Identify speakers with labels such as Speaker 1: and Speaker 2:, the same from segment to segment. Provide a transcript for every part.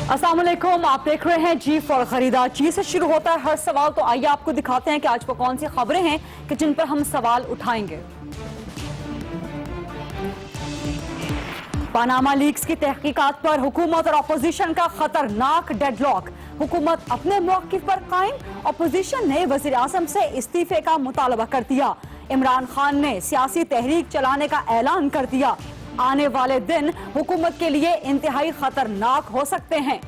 Speaker 1: अस्सलाम वालेकुम, आप देख रहे हैं जी फॉर खरीदार। जी से शुरू होता है हर सवाल, तो आइए आपको दिखाते हैं कि आज वो कौन सी खबरें हैं कि जिन पर हम सवाल उठाएंगे। पनामा लीक्स की तहकीकात पर हुकूमत और अपोजिशन का खतरनाक डेडलॉक। हुकूमत अपने मौक़िफ़ पर कायम, अपोजिशन ने वज़ीर आज़म से इस्तीफे का मुतालबा कर दिया। इमरान खान ने सियासी तहरीक चलाने का ऐलान कर दिया। आने वाले दिन हुकूमत के लिए इंतहाई खतरनाक हो सकते हैं।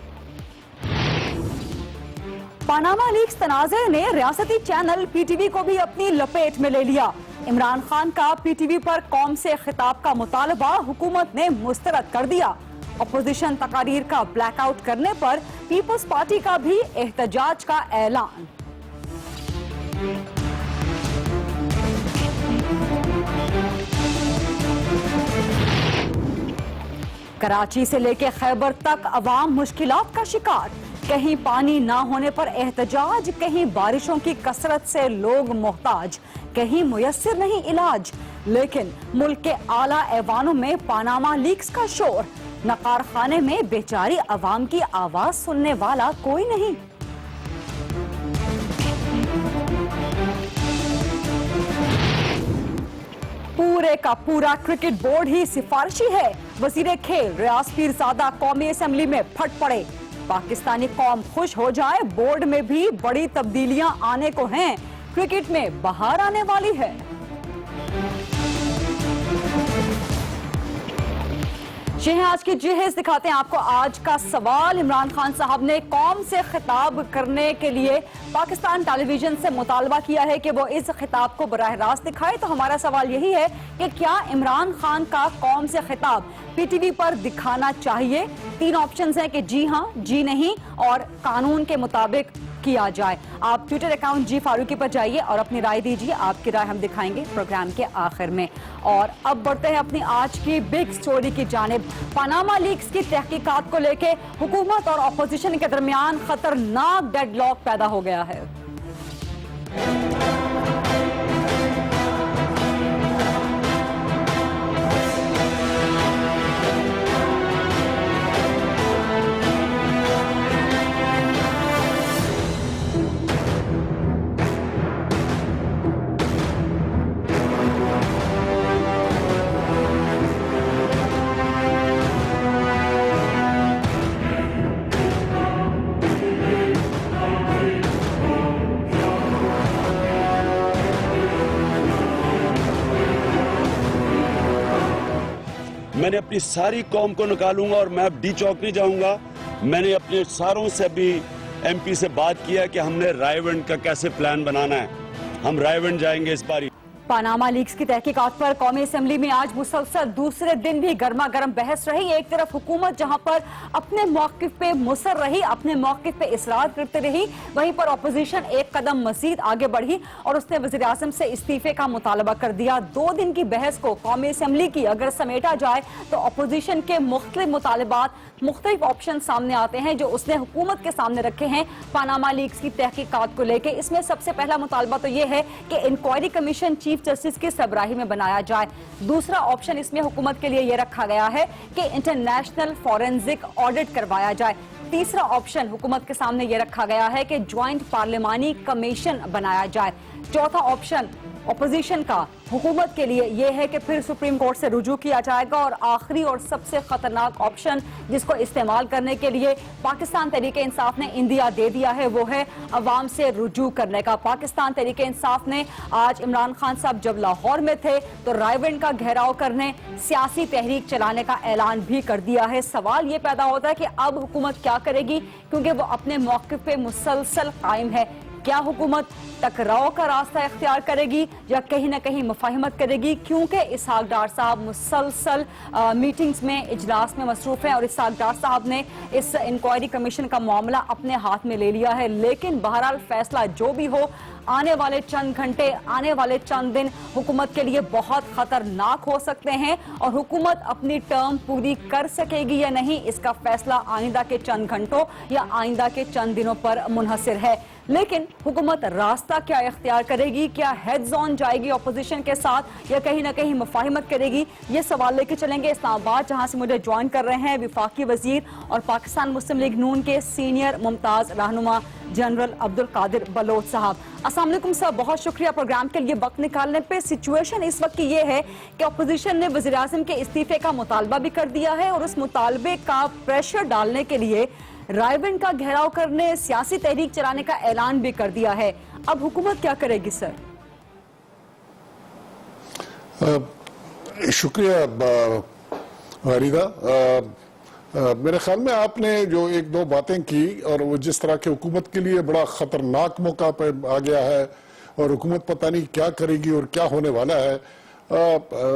Speaker 1: पनामा लीक्स तनाज़े ने रियासती चैनल पीटीवी को भी अपनी लपेट में ले लिया। इमरान खान का पीटीवी पर कौम से खिताब का मुतालबा हुकूमत ने मुस्तरद कर दिया। अपोजिशन तकारीर का ब्लैकआउट करने पर पीपल्स पार्टी का भी एहतजाज का ऐलान। कराची से लेकर खैबर तक अवाम मुश्किलात का शिकार। कहीं पानी ना होने पर एहतजाज, कहीं बारिशों की कसरत से लोग मोहताज, कहीं मुयस्सर नहीं इलाज। लेकिन मुल्क के आला ऐवानों में पनामा लीक्स का शोर। नकार खाने में बेचारी अवाम की आवाज सुनने वाला कोई नहीं। पूरे का पूरा क्रिकेट बोर्ड ही सिफारिशी है। वजीर खेल रियाज पीरजादा कौमी असेंबली में फट पड़े। पाकिस्तानी कौम खुश हो जाए, बोर्ड में भी बड़ी तब्दीलियां आने को हैं। क्रिकेट में बहार आने वाली है। ये हैं आज की जिहेज, दिखाते हैं आपको आज का सवाल। इमरान खान साहब ने कौम से खिताब करने के लिए पाकिस्तान टेलीविजन से मुतालबा किया है कि वो इस खिताब को बराह रास्त दिखाए। तो हमारा सवाल यही है कि क्या इमरान खान का कौम से खिताब पीटीवी पर दिखाना चाहिए? 3 ऑप्शंस हैं कि जी हां, जी नहीं और कानून के मुताबिक किया जाए। आप ट्विटर अकाउंट जी फारूकी पर जाइए और अपनी राय दीजिए। आपकी राय हम दिखाएंगे प्रोग्राम के आखिर में। और अब बढ़ते हैं अपनी आज की बिग स्टोरी की जानिब। पनामा लीक्स की तहकीकात को लेके हुकूमत और अपोजिशन के दरमियान खतरनाक डेडलॉक पैदा हो गया है।
Speaker 2: मैंने अपनी सारी कौम को निकालूंगा और मैं अब डी चौक नहीं जाऊंगा। मैंने अपने सारों से भी एमपी से बात किया कि हमने रायवंड का कैसे प्लान बनाना है। हम रायवंड जाएंगे इस बारी।
Speaker 1: पनामा लीक्स की तहकीकात पर कौमी असेंबली में आज मुसलसल दूसरे दिन भी गर्मा गर्म बहस रही। एक तरफ हुकूमत जहां पर अपने मौक़िफ़ पे मुसर रही, अपने मौक़िफ़ पे इसरार करते रही, वहीं पर अपोजिशन एक कदम मजीद आगे बढ़ी और उसने वज़ीर आज़म से इस्तीफे का मुतालबा कर दिया। 2 दिन की बहस को कौमी असेंबली की अगर समेटा जाए तो अपोजिशन के मुख्तलिफ मुतालबात, मुख्तलिफ ऑप्शन सामने आते हैं जो उसने हुकूमत के सामने रखे हैं पनामा लीक्स की तहकीकात को लेकर। इसमें सबसे पहला मुतालबा तो यह है कि इंक्वायरी कमीशन चीफ जस्टिस की सरबराही में बनाया जाए। दूसरा ऑप्शन इसमें हुकूमत के लिए यह रखा गया है कि इंटरनेशनल फॉरेंसिक ऑडिट करवाया जाए। तीसरा ऑप्शन हुकूमत के सामने यह रखा गया है कि ज्वाइंट पार्लिमानी कमीशन बनाया जाए। चौथा ऑप्शन अपोजिशन का हुकूमत के लिए यह है कि फिर सुप्रीम कोर्ट से रुजू किया जाएगा। और आखिरी और सबसे खतरनाक ऑप्शन जिसको इस्तेमाल करने के लिए पाकिस्तान तहरीक इंसाफ ने इंदिया दे दिया है वो है अवाम से रुजू करने का। पाकिस्तान तहरीक इंसाफ ने आज इमरान खान साहब जब लाहौर में थे तो रायवंड का घेराव करने, सियासी तहरीक चलाने का ऐलान भी कर दिया है। सवाल ये पैदा होता है कि अब हुकूमत क्या करेगी, क्योंकि वो अपने मौक़िफ़ पे मुसलसल कायम है। क्या हुकूमत टकराव का रास्ता इख्तियार करेगी या कहीं ना कहीं मुफाहिमत करेगी, क्योंकि इसहाक डार साहब मुसलसल मीटिंग्स में, इजलास में मसरूफ हैं और इसहाक डार साहब ने इस इंक्वायरी कमीशन का मामला अपने हाथ में ले लिया है। लेकिन बहरहाल फैसला जो भी हो, آنے والے چند گھنٹے، آنے والے چند دن حکومت کے لیے بہت خطرناک ہو سکتے ہیں، اور حکومت اپنی ٹرم پوری کر سکے گی یا نہیں اس کا فیصلہ آئندہ کے چند گھنٹوں یا آئندہ کے چند دنوں پر منحصر ہے۔ لیکن حکومت راستہ کیا اختیار کرے گی؟ کیا ہیڈز آن جائے گی اپوزیشن کے ساتھ یا کہیں نہ کہیں مفاہمت کرے گی؟ یہ سوال لے کے چلیں گے اسلام آباد، جہاں سے مجھے جوائن کر رہے ہیں وفاقی وزیر اور پاکستان مسلم لیگ نون کے سینئر ممتاز رہنما جنرل عبدالقادر بلوچ صاحب۔ السلام علیکم سر، بہت شکریہ پروگرام کے لیے وقت نکالنے پہ۔ سچویشن اس وقت کی یہ ہے کہ اپوزیشن نے وزیراعظم کے استعفے کا مطالبہ بھی کر دیا ہے، اور اس مطالبے کا پریشر ڈالنے کے لیے رائے ونڈ کا گھیراؤ کرنے، سیاسی تحریک چلانے کا اعلان بھی کر دیا ہے۔ اب حکومت کیا کرے گی سر؟
Speaker 3: شکریہ غریدہ۔ میرے خیال میں آپ نے جو ایک دو باتیں کی، اور وہ جس طرح کہ حکومت کے لیے بڑا خطرناک موقع پہ آ گیا ہے اور حکومت پتہ نہیں کیا کرے گی اور کیا ہونے والا ہے،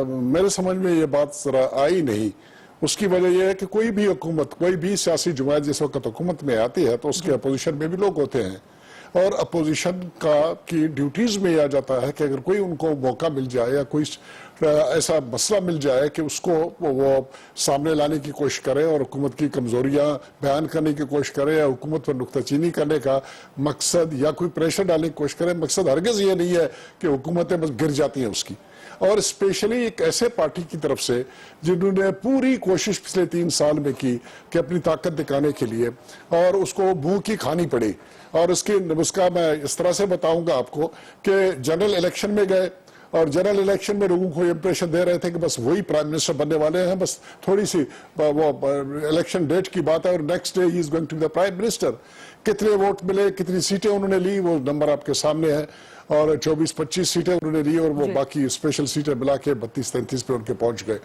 Speaker 3: میرے سمجھ میں یہ بات ذرا آئی نہیں۔ اس کی وجہ یہ ہے کہ کوئی بھی حکومت، کوئی بھی سیاسی جماعت جس وقت حکومت میں آتی ہے تو اس کے اپوزیشن میں بھی لوگ ہوتے ہیں، اور اپوزیشن کی ڈیوٹیز میں یہ آ جاتا ہے کہ اگر کوئی ان کو موقع مل جائے یا کوئی ایسا مسئلہ مل جائے کہ اس کو وہ سامنے لانے کی کوشش کرے اور حکومت کی کمزوریاں بیان کرنے کی کوشش کرے یا حکومت پر نکتہ چینی کرنے کا مقصد یا کوئی پریشر ڈالنے کی کوشش کرے، مقصد ہرگز یہ نہیں ہے کہ حکومتیں بس گر جاتی ہیں اس کی۔ اور اسپیشلی ایک ایسے پارٹی کی طرف سے جنہوں نے پوری کوشش پچھلے 3 سال میں کی کہ اپنی طاقت دکھانے کے لیے، اور اس کو منہ کی کھانی پڑی، اور اس کا میں اس طرح سے بتاؤں گا آپ کو کہ جنرل الیکشن میں گئے، اور جنرل الیکشن میں لوگوں کو یہ امپریشن دے رہے تھے کہ بس وہی پرائم منسٹر بننے والے ہیں، بس تھوڑی سی وہ الیکشن ڈیٹ کی بات ہے اور next day he is going to be the prime minister. کتنے ووٹ ملے، کتنی سیٹیں انہوں نے لی، وہ نمبر آپ کے سامنے ہے، اور 24-25 سیٹیں انہوں نے لی، اور وہ باقی اسپیشل سیٹیں ملا کے 32-33 پہ ان کے پہنچ گئے۔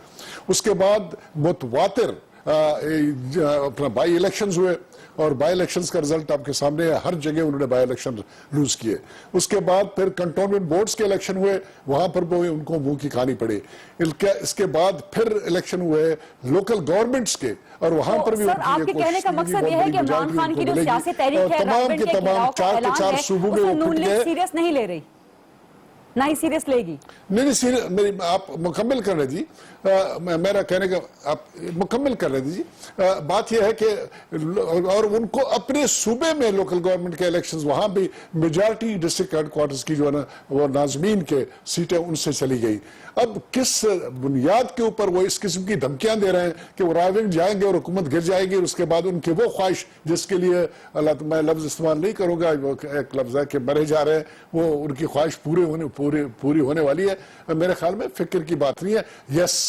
Speaker 3: اس کے بعد متواتر اپنا بائی الیکشنز ہوئے، اور بائی الیکشنز کا رزلٹ آپ کے سامنے ہے، ہر جگہ انہوں نے بائی الیکشن لوز کیے۔ اس کے بعد پھر کنٹونمنٹ بورڈز کے الیکشن ہوئے، وہاں پر بھی ان کو منہ کی کھانی پڑی۔ اس کے بعد پھر الیکشن ہوئے لوکل گورنمنٹس کے، اور وہاں پر بھی
Speaker 1: سر آپ کے کہنے کا مقصد یہ ہے کہ عمران خان کی جو سیاسی تحریک ہے، رائے ونڈ کے گھیراؤ کا اعلان ہے، اسے نون لیگ سیریس نہیں لے رہی، نہ ہی سیریس لے گی؟
Speaker 3: نہیں، آپ مکمل کر رہے جی، میرا کہنے کا آپ مکمل کر رہے جی۔ بات یہ ہے کہ اور ان کو اپنے صوبے میں لوکل گورنمنٹ کے الیکشنز، وہاں بھی میجارٹی ڈسٹرکٹ ہیڈ کوارٹرز کی جو ہے نا وہ ناظمین کے سیٹیں ان سے چلی گئی۔ اب کس بنیاد کے اوپر وہ اس قسم کی دھمکیاں دے رہے ہیں کہ وہ رائے ونڈ جائیں گے اور حکومت گر جائے گی، اور اس کے بعد ان کی وہ خواہش جس کے لیے میں لفظ استعمال نہیں کروں گا، وہ ایک لفظ ہے کہ مرے جا رہے ہیں، وہ ان کی خواہش پوری ہونے والی ہے، میرے خیال میں فکر کی بات نہیں ہے۔ یس،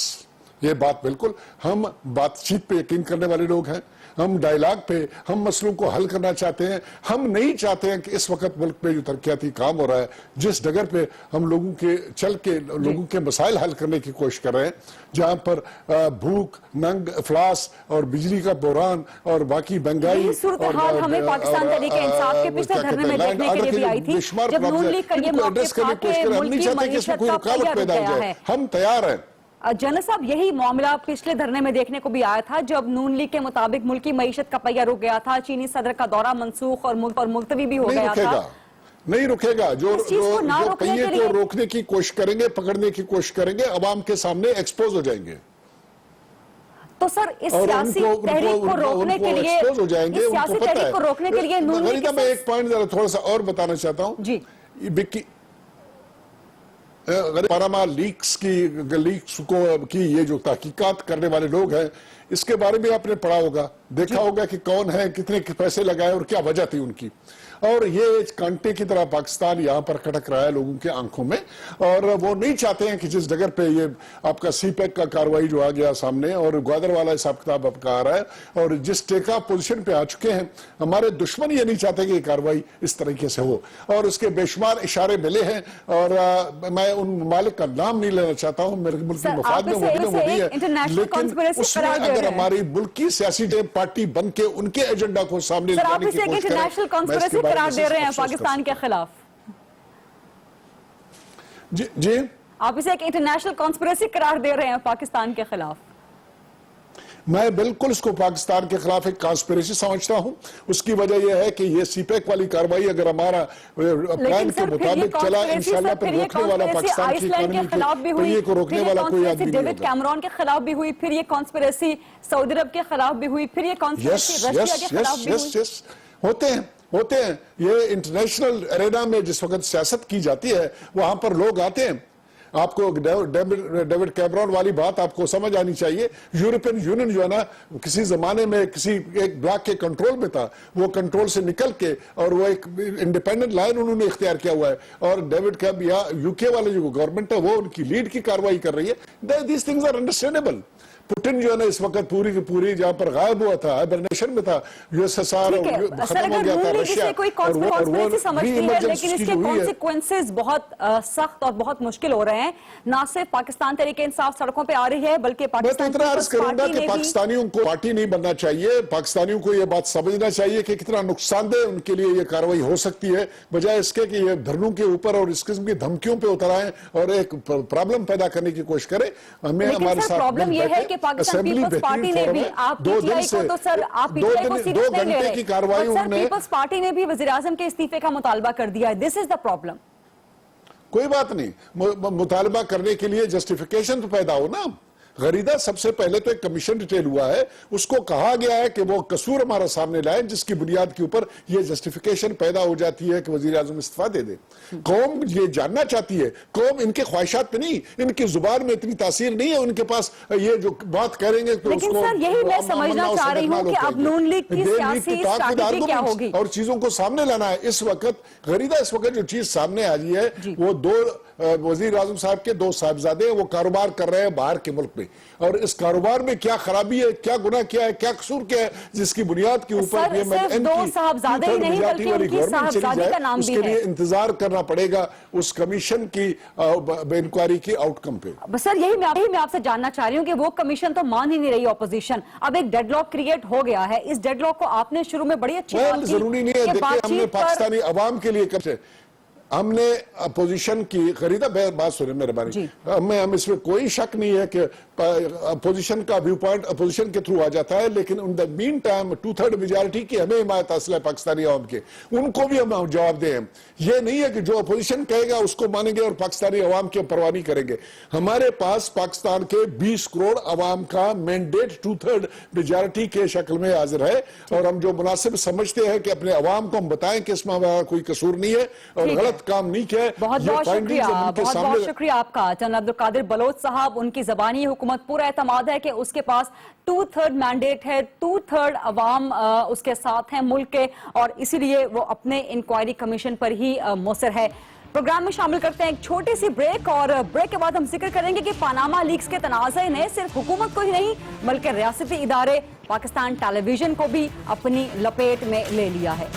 Speaker 3: یہ بات بالکل، ہم بات چیت پہ یقین کرنے والے لوگ ہیں، ہم ڈائیلاگ پہ، ہم مسئلوں کو حل کرنا چاہتے ہیں۔ ہم نہیں چاہتے ہیں کہ اس وقت ملک پہ جو ترقیاتی کام ہو رہا ہے، جس ڈگر پہ ہم لوگوں کے چل کے لوگوں کے مسائل حل کرنے کی کوشش کر رہے ہیں، جہاں پر بھوک، ننگ، افلاس اور بجلی کا بحران اور باقی مہنگائی،
Speaker 1: صورتحال ہمیں پاکستان تحریک انصاف کے پچھلے دھرنے میں دیکھنے کے لیے بھی آئی تھی، جب نون لیگ کا یہ موقف تھا کہ ملک کی معیشت کا پہیہ رک گیا ہے۔
Speaker 3: ہم تیار ہیں
Speaker 1: جنرل صاحب، یہی معاملہ پچھلے دھرنے میں دیکھنے کو بھی آیا تھا جب نون لیگ کے مطابق ملکی معیشت کا پہیہ رک گیا تھا، چینی صدر کا دورہ منسوخ اور ملتوی بھی ہو گیا تھا۔
Speaker 3: نہیں رکے گا، جو پہیے کو روکنے کی کوشش کریں گے، پکڑنے کی کوشش کریں گے، عوام کے سامنے ایکسپوز ہو جائیں گے۔
Speaker 1: تو سر اس سیاسی تحریک کو روکنے کے لیے، اس سیاسی تحریک کو روکنے کے لیے نون لیگ
Speaker 3: میں ایک پوائنٹ تھوڑا سا اور بتانا چاہتا ہوں
Speaker 1: جی۔
Speaker 3: پاناما لیکس کی یہ جو تحقیقات کرنے والے لوگ ہیں، اس کے بارے میں آپ نے پڑھا ہوگا، دیکھا ہوگا کہ کون ہے، کتنے پیسے لگائے اور کیا وجہ تھی ان کی، اور یہ کانٹے کی طرح پاکستان یہاں پر کھٹک رہا ہے لوگوں کے آنکھوں میں، اور وہ نہیں چاہتے ہیں کہ جس ڈگر پہ یہ آپ کا سی پیک کا کاروائی جو آ گیا سامنے، اور گوادر والا حساب کتاب آپ کا آ رہا ہے، اور جس ٹیکا پوزیشن پہ آ چکے ہیں، ہمارے دشمن یہ نہیں چاہتے کہ یہ کاروائی اس طریقے سے ہو، اور اس کے بے شمار اشارے ملے ہیں، اور میں ان ممالک کا نام نہیں لینا چاہتا ہوں، میرے ملک کی مفاد میں ہوتی ہے، لیکن اس میں اگر ہماری ملکی سیاسی پارٹی بن کے ان کے ایجنڈا کو سامنے لانے کی کوشش کریں،
Speaker 1: قرار دے رہے ہیں پاکستان کے خلاف۔
Speaker 3: جی
Speaker 1: آپ اسے ایک انٹرنیشنل کانسپریسی قرار دے رہے ہیں پاکستان کے خلاف۔
Speaker 3: میں بالکل اس کو پاکستان کے خلاف ایک کانسپریسی سمجھتا ہوں. اس کی وجہ یہ ہے کہ یہ سی پیک والی کاروائی اگر ہمارا پلان کے مطابق چلا انشاءاللہ پھر روکنے والا پاکستان کی اکانومی کی کو روکنے والا کوئی آدمی نہیں
Speaker 1: ڈیوڈ کیمرون کے خلاف بھی ہوئی, پھر یہ کانسپریسی سعودی عرب کے خلاف بھی ہوئی, پھر یہ کانسپریسی رشیا کے خلاف بھی ہوئی.
Speaker 3: ہوتے ہیں یہ انٹرنیشنل ارینا میں جس وقت سیاست کی جاتی ہے وہاں پر لوگ آتے ہیں. آپ کو ڈیوڈ کیمرون والی بات آپ کو سمجھ آنی چاہیے. یورپین یونین جو ہے نا کسی زمانے میں کسی ایک بلاک کے کنٹرول میں تھا, وہ کنٹرول سے نکل کے اور وہ ایک انڈیپینڈنٹ لائن انہوں نے اختیار کیا ہوا ہے, اور ڈیوڈ کیب یا یو کے والے جو گورنمنٹ ہے وہ ان کی لیڈ کی کاروائی کر رہی ہے. These things are understandable. Putin جو ہے نا اس وقت پوری کی پوری جہاں پر غائب ہوا تھا, ہائبرنیشن میں تھا, یو ایس ایس آر ختم ہو گیا تھا, رشیا, اور وہ
Speaker 1: لیکن اس کے کانسیکوینسز بہت سخت اور بہت مشکل ہو رہے ہیں. نہ صرف پاکستان تحریک انصاف سڑکوں پہ آ رہی ہے بلکہ
Speaker 3: پاکستانیوں کو پارٹی نہیں بننا چاہیے. پاکستانیوں کو یہ بات سمجھنا چاہیے کہ کتنا نقصان دہ ان کے لیے یہ کاروائی ہو سکتی ہے, بجائے اس کے کہ یہ دھرنوں کے اوپر اور اس قسم کی دھمکیوں پہ اتر آئیں اور ایک پرابلم پیدا کرنے کی کوشش کریں. ہمیں ہمارے ساتھ
Speaker 1: پرابلم یہ ہے کہ پاکستان پیپلز پارٹی نے بھی آپ پی ٹی آئی کو تو سر آپ پی ٹی آئی کو سیریس نہیں لے رہے, سر پیپلز پارٹی نے بھی وزیراعظم کے استعفے کا مطالبہ کر دیا ہے. دس از دا پرابلم.
Speaker 3: کوئی بات نہیں, مطالبہ کرنے کے لیے جسٹیفیکیشن تو پیدا ہو نا. غریدہ سب سے پہلے تو ایک کمیشن ڈیٹیل ہوا ہے, اس کو کہا گیا ہے کہ وہ قصور ہمارا سامنے لائیں جس کی بنیاد کے اوپر یہ جسٹیفیکیشن پیدا ہو جاتی ہے کہ وزیر اعظم استعفیٰ دے دے. قوم یہ جاننا چاہتی ہے, قوم ان کے خواہشات پہ نہیں, ان کی زبان میں اتنی تاثیر نہیں ہے ان کے پاس, یہ جو بات کریں گے
Speaker 1: لیکن سر یہی میں سمجھنا چاہ رہی ہوں کہ اب نون لیگ کی سیاسی اسٹریٹجی کیا ہوگی
Speaker 3: اور چیزوں کو سامنے لانا ہے. اس وقت غریدہ اس وقت جو چیز سامنے آ رہی ہے وہ دو وزیر اعظم صاحب کے دو صاحبزادے ہیں, وہ کاروبار کر رہے ہیں باہر کے ملک میں, اور اس کاروبار میں کیا خرابی ہے, کیا گناہ کیا ہے, کیا قصور کیا ہے جس کی بنیاد کے اوپر اس کے لیے انتظار کرنا پڑے گا اس کمیشن کی انکوائری کی آؤٹ کم پہ.
Speaker 1: سر یہی میں آپ سے جاننا چاہ رہی ہوں کہ وہ کمیشن تو مان ہی نہیں رہی اپوزیشن. اب ایک ڈیڈ لاک کریٹ ہو گیا ہے, اس ڈیڈ لاک کو آپ نے شروع میں بڑی اچھی بات کی,
Speaker 3: ضروری نہیں ہے. دیکھیں ہم نے پاکستانی عوام کے لیے کب سے ہم نے اپوزیشن کی خریدا بات سنیں میرے بارے ہم اس میں کوئی شک نہیں ہے کہ اپوزیشن کا ویو پوائنٹ اپوزیشن کے تھرو آ جاتا ہے, لیکن ان دا مین ٹائم 2/3 میجارٹی کی ہمیں حمایت حاصل ہے پاکستانی عوام کے, ان کو بھی ہم جواب دیں. یہ نہیں ہے کہ جو اپوزیشن کہے گا اس کو مانیں گے اور پاکستانی عوام کی پرواہ نہیں کریں گے. ہمارے پاس پاکستان کے 20 کروڑ عوام کا مینڈیٹ 2/3 میجارٹی کے شکل میں حاضر ہے, اور ہم جو مناسب سمجھتے ہیں کہ اپنے عوام کو ہم بتائیں کہ اس میں ہمارا کوئی قصور نہیں ہے اور غلط کام نہیں کیا ہے.
Speaker 1: بہت بہت شکریہ, بہت بہت شکریہ آپ کا جناب عبدالقادر بلوچ صاحب. ان کی زبانی حکومت پورا اعتماد ہے کہ اس کے پاس 2/3 مینڈیٹ ہے, 2/3 عوام اس کے ساتھ ہیں ملک کے, اور اسی لیے وہ اپنے انکوائری کمیشن پر ہی مصر ہے. پروگرام میں شامل کرتے ہیں ایک چھوٹی سی بریک, اور بریک کے بعد ہم ذکر کریں گے کہ پاناما لیکس کے تنازع نے صرف حکومت کو ہی نہیں بلکہ ریاستی ادارے پاکستان ٹیلی ویژن کو بھی اپنی لپیٹ میں لے لیا ہے.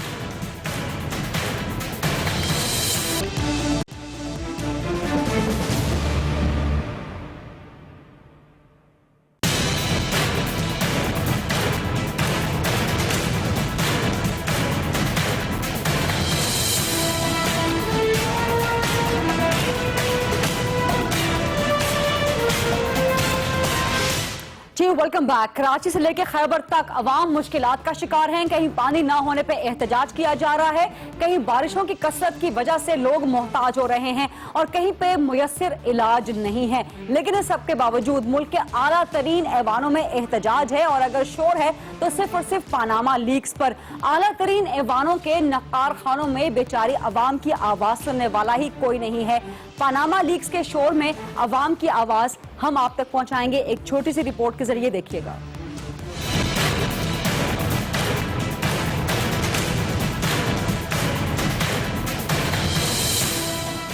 Speaker 1: Welcome back. کراچی سے لے کے خیبر تک عوام مشکلات کا شکار ہیں. کہیں پانی نہ ہونے پہ احتجاج کیا جا رہا ہے, کہیں بارشوں کی کثرت کی وجہ سے لوگ محتاج ہو رہے ہیں, اور کہیں پہ میسر علاج نہیں ہے. لیکن اس سب کے باوجود ملک کے اعلیٰ ترین ایوانوں میں احتجاج ہے, اور اگر شور ہے تو صرف اور صرف پاناما لیکس پر. اعلیٰ ترین ایوانوں کے نقار خانوں میں بیچاری عوام کی آواز سننے والا ہی کوئی نہیں ہے. پاناما لیکس کے شور میں عوام کی آواز ہم آپ تک پہنچائیں گے, ایک چھوٹی سی رپورٹ کے ذریعے دیکھیے گا.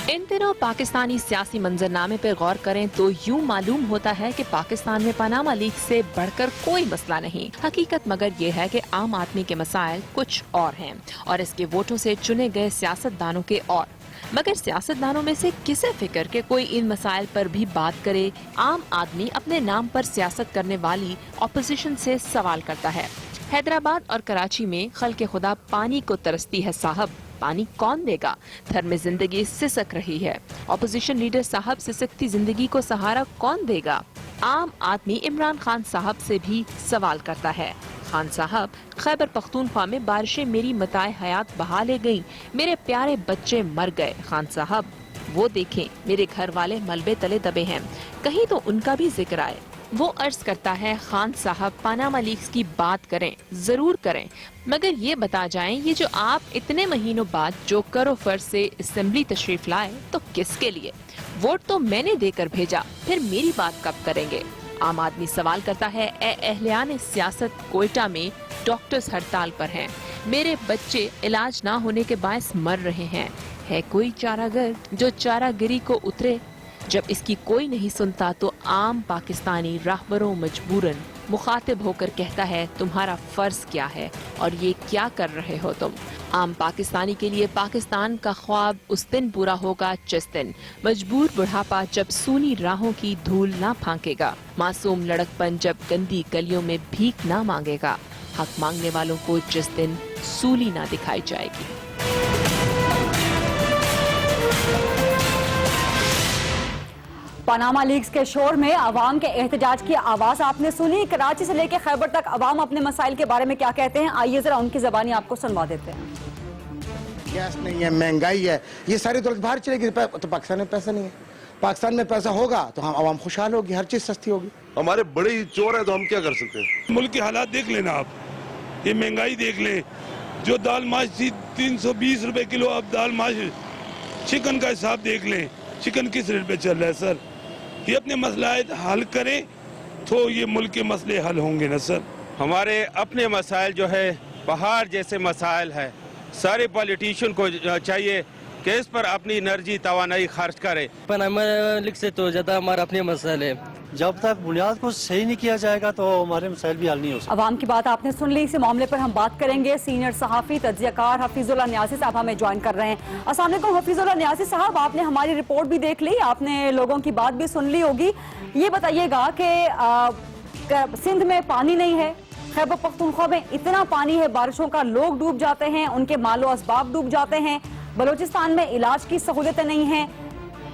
Speaker 4: ان دنوں پاکستانی سیاسی منظرنامے پہ غور کریں تو یوں معلوم ہوتا ہے کہ پاکستان میں پاناما لیکس سے بڑھ کر کوئی مسئلہ نہیں. حقیقت مگر یہ ہے کہ عام آدمی کے مسائل کچھ اور ہیں, اور اس کے ووٹوں سے چنے گئے سیاستدانوں کے اور. مگر سیاستدانوں میں سے کسے فکر کہ کوئی ان مسائل پر بھی بات کرے؟ عام آدمی اپنے نام پر سیاست کرنے والی اپوزیشن سے سوال کرتا ہے. حیدرآباد اور کراچی میں خلق خدا پانی کو ترستی ہے صاحب, پانی کون دے گا؟ تھر میں زندگی سسک رہی ہے. اپوزیشن لیڈر صاحب سسکتی زندگی کو سہارا کون دے گا؟ आम आदमी इमरान खान साहब से भी सवाल करता है। खान साहब, खैबर पख्तूनख्वा में बारिशें मेरी मताए हयात बहा ले गईं, मेरे प्यारे बच्चे मर गए। खान साहब, वो देखें मेरे घर वाले मलबे तले दबे हैं, कहीं तो उनका भी जिक्र आए। वो अर्ज करता है, खान साहब पनामा लीक्स की बात करें, जरूर करें, मगर ये बता जाएं ये जो आप इतने महीनों बाद जो करो फर्ज से असेंबली तशरीफ लाए तो किसके लिए? वोट तो मैंने देकर भेजा, फिर मेरी बात कब करेंगे? आम आदमी सवाल करता है, अहलियान सियासत कोयटा में डॉक्टर्स हड़ताल पर हैं, मेरे बच्चे इलाज ना होने के बायस मर रहे हैं, है कोई चारागर जो चारागिरी को उतरे? जब इसकी कोई नहीं सुनता तो आम पाकिस्तानी राहबरों मजबूरन मुखातिब होकर कहता है, तुम्हारा फर्ज क्या है और ये क्या कर रहे हो तुम? आम पाकिस्तानी के लिए पाकिस्तान का ख्वाब उस दिन पूरा होगा जिस दिन मजबूर बुढ़ापा जब सूनी राहों की धूल ना फांकेगा, मासूम लड़कपन जब गंदी गलियों में भीख ना मांगेगा, हक मांगने वालों को जिस दिन सूली ना दिखाई जाएगी।
Speaker 1: पनामा लीक्स के शोर में अवाम के एहतजाज की आवाज आपने सुनी। कराची से लेकर खैबर तक अवाम अपने मसाइल के बारे में क्या कहते हैं, आइए जरा उनकी ज़बानी आपको सुनवा देते हैं।
Speaker 5: गैस नहीं है, महंगाई है, ये सारी दौलत बाहर चलेगी तो पाकिस्तान में पैसा नहीं है। पाकिस्तान में पैसा होगा तो हम आवाम खुशहाल होगी, हर चीज सस्ती होगी।
Speaker 6: हमारे बड़े ही चोर है तो हम क्या कर सकते हैं?
Speaker 7: मुल्क के हालात देख लेना आप, ये महंगाई देख लें, जो दाल माश थी 320 रुपए किलो, अब दाल माश चिकन का हिसाब देख लें, चिकन किस रेट पे चल रहा है सर? ये अपने मसलाए हल करें तो ये मुल्क के मसले हल होंगे ना सर।
Speaker 8: हमारे अपने मसाइल जो है पहाड़ जैसे मसाइल है, सारे पॉलिटिशियन को चाहिए कि इस पर अपनी एनर्जी तवानाई खर्च करे।
Speaker 9: पनामा लीक से तो ज्यादा हमारा अपने मसाइल है, जब तक बुनियाद को सही नहीं किया जाएगा तो हमारे मसाइल भी हल नहीं हो सकते।
Speaker 1: अवाम की बात आपने सुन ली, इसी मामले पर हम बात करेंगे। सीनियर सहाफी तज्जियाकार हफीजुल्लाह नियाज़ी साहब हमें ज्वाइन कर रहे हैं। अस्सलाम वालेकुम हफीजुल्लाह नियाज़ी साहब, आपने हमारी रिपोर्ट भी देख ली, आपने लोगों की बात भी सुन ली होगी। ये बताइएगा कि सिंध में पानी नहीं है, खैबर पख्तूनख्वा में इतना पानी है, बारिशों का लोग डूब जाते हैं, उनके मालो असबाब डूब जाते हैं, बलूचिस्तान में इलाज की सहूलतें नहीं हैं,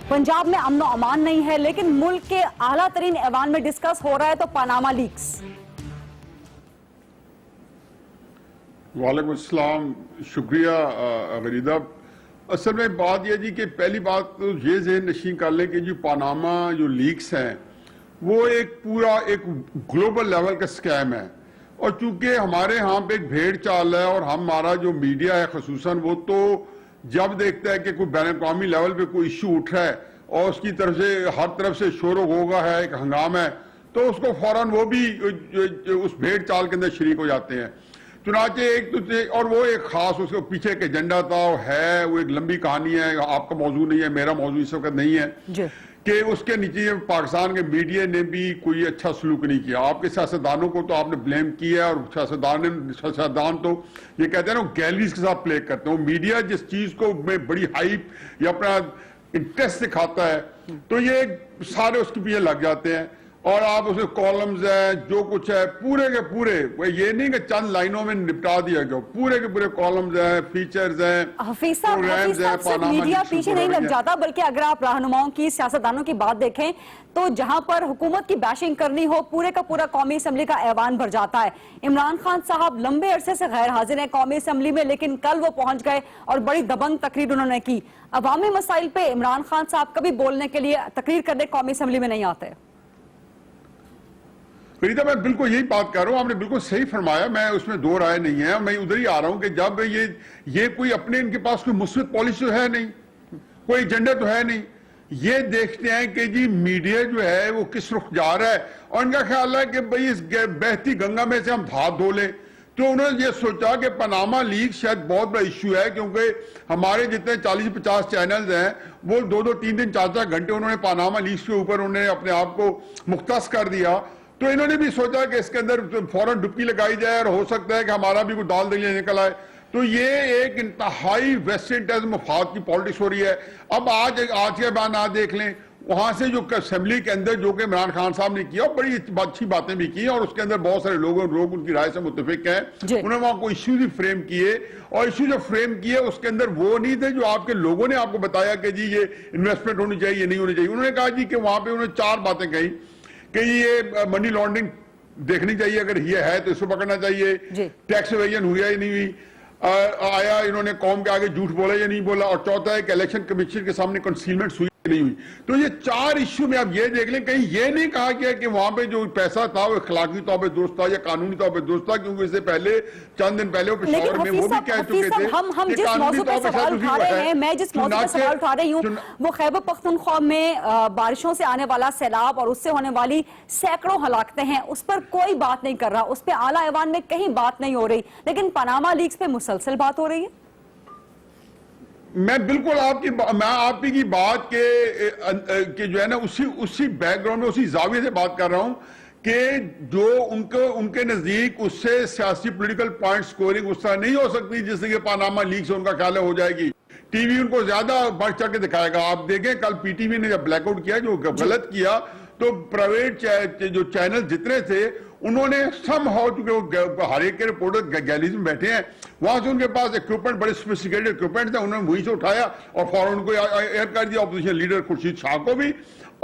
Speaker 1: पंजाब में अमन और अमान नहीं है, लेकिन मुल्क के आला तरीन ऐवान में डिस्कस हो रहा है तो पनामा लीक्स।
Speaker 10: वालेकुम अस्सलाम, शुक्रिया गरीदा। असल में बात यह जी कि पहली बात तो ये ज़हन नशीं कर लें कि जो पनामा जो लीक्स हैं वो एक पूरा एक ग्लोबल लेवल का स्कैम है, और चूंकि हमारे यहाँ पे एक भेड़ चाल है और हमारा जो मीडिया है खसूसन वो तो जब देखता है कि कोई बैन अवी लेवल पे कोई इशू उठ रहा है और उसकी तरफ से हर तरफ से शोर होगा है, एक हंगामा है, तो उसको फौरन वो भी उस भेड़ चाल के अंदर शरीक हो जाते हैं। चुनाचे एक तो और वो एक खास उसके पीछे एक एजेंडा था, वो एक लंबी कहानी है, आपका मौजू नहीं है, मेरा मौजू इस वक्त नहीं है कि उसके नीचे पाकिस्तान के मीडिया ने भी कोई अच्छा सलूक नहीं किया। आपके सियासतदानों को तो आपने ब्लेम किया, और सियासतदान तो ये कहते हैं ना गैलरीज के साथ प्ले करते हैं। मीडिया जिस चीज को में बड़ी हाइप या अपना इंटरेस्ट दिखाता है तो ये सारे उसके पीछे लग जाते हैं, और आप उसमें कॉलम्स हैं, जो कुछ है पूरे के पूरे, ये नहीं कि चंद लाइनों में निपटा दिया गया, पूरे के पूरे कॉलम्स हैं, फीचर्स हैं,
Speaker 1: हफीज साहब सिर्फ मीडिया पीछे नहीं लग जाता, बल्कि अगर आप रहनुमाओं की, सियासतदानों की बात देखें तो जहां पर हुकूमत की बैशिंग करनी हो पूरे का पूरा कौमी असम्बली का ऐवान भर जाता है। इमरान खान साहब लंबे अरसे से गैर हाजिर हैं कौमी असम्बली में, लेकिन कल वो पहुंच गए और बड़ी दबंग तकरीर उन्होंने की। अवामी मसाइल पे इमरान खान साहब कभी बोलने के लिए, तकरीर करने कौमी असम्बली में नहीं आते।
Speaker 10: फरीदा, मैं बिल्कुल यही बात कर रहा हूँ, आपने बिल्कुल सही फरमाया, मैं उसमें दो राय नहीं है। मैं उधर ही आ रहा हूँ कि जब ये कोई अपने इनके पास कोई मुस्बत पॉलिसी तो है नहीं, कोई एजेंडा तो है नहीं, ये देखते हैं कि जी मीडिया जो है वो किस रुख जा रहा है, और इनका ख्याल है कि भाई इस बहती गंगा में से हम हाथ धो लें। तो उन्होंने ये सोचा कि पनामा लीक शायद बहुत बड़ा इश्यू है, क्योंकि हमारे जितने 40-50 चैनल्स हैं वो 2-2, 3-3, 4-4 घंटे उन्होंने पनामा लीक्स के ऊपर उन्होंने अपने आप को मुख्तस कर दिया। तो इन्होंने भी सोचा कि इसके अंदर फौरन डुबकी लगाई जाए और हो सकता है कि हमारा भी कोई दाल दलिया निकल आए। तो ये एक इंतहाई वेस्ट इंटरेस्ट मफाद की पॉलिटिक्स हो रही है। अब आज के बयान आप देख लें, वहां से जो असेंबली के अंदर जो कि इमरान खान साहब ने किया, बड़ी अच्छी बातें भी की, और उसके अंदर बहुत सारे लोग उनकी राय से मुत्तफिक हैं। उन्होंने वहां कोई इश्यू भी फ्रेम किए, और इश्यू जो फ्रेम किए उसके अंदर वो नहीं थे जो आपके लोगों ने आपको बताया कि जी ये इन्वेस्टमेंट होनी चाहिए, ये नहीं होनी चाहिए। उन्होंने कहा जी कि वहां पे उन्होंने 4 बातें कही کہ یہ منی لانڈرنگ دیکھنی چاہیے, اگر یہ ہے تو اس کو پکڑنا چاہیے, ٹیکس ایویژن ہوئی یا نہیں ہوئی, آیا انہوں نے قوم کے آگے جھوٹ بولا یا نہیں بولا, اور چوتھا ہے کہ الیکشن کمیشن کے سامنے کنسیلمنٹس ہوئی یا نہیں ہوئی. تو یہ 4 ایشو میں آپ یہ دیکھ لیں, کہیں یہ نہیں کہا گیا کہ وہاں پہ جو پیسہ تھا وہ اخلاقی طور پہ درست تھا یا قانونی طور پہ درست تھا, کیونکہ اس سے پہلے چند دن پہلے وہ پشاور میں وہ بھی کہہ چکے تھے
Speaker 1: ہم جس موضوع پہ سوال اٹھا رہے ہیں, میں جس موضوع پہ سوال اٹھا رہی ہوں وہ خیبر پختونخوا میں بارشوں سے آنے والا سیلاب اور اس سے ہونے والی سینکڑوں ہلاکتیں ہیں, اس پر کوئی بات نہیں کر رہا, اس پہ اعلیٰ ایوان میں کہیں بات نہیں ہو رہی, لیکن پاناما لیکس پہ مسلسل بات ہو رہی ہے.
Speaker 10: میں بالکل آپ کی بات کے جو ہے نا اسی بیک گراؤنڈ میں اسی زاویے سے بات کر رہا ہوں کہ جو ان کے نزدیک اس سے سیاسی پولیٹیکل پوائنٹ سکورنگ اس طرح نہیں ہو سکتی جس سے کہ پاناما لیک سے ان کا خیال ہو جائے گی. ٹی وی ان کو زیادہ بڑھ چڑھ کے دکھائے گا. آپ دیکھیں کل پی ٹی وی نے جب بلیک آؤٹ کیا, جو غلط کیا, تو پرائیویٹ جو چینل جتنے تھے انہوں نے سم ہاؤ, چونکہ ہر ایک کے رپورٹر گیلریز میں بیٹھے ہیں, وہاں سے ان کے پاس اکوپمنٹ, بڑے سوفسٹیکیٹڈ اکوپمنٹ تھے, انہوں نے وہیں سے اٹھایا اور فوراً ان کو ایئر کر دیا, اپوزیشن لیڈر خورشید شاہ کو بھی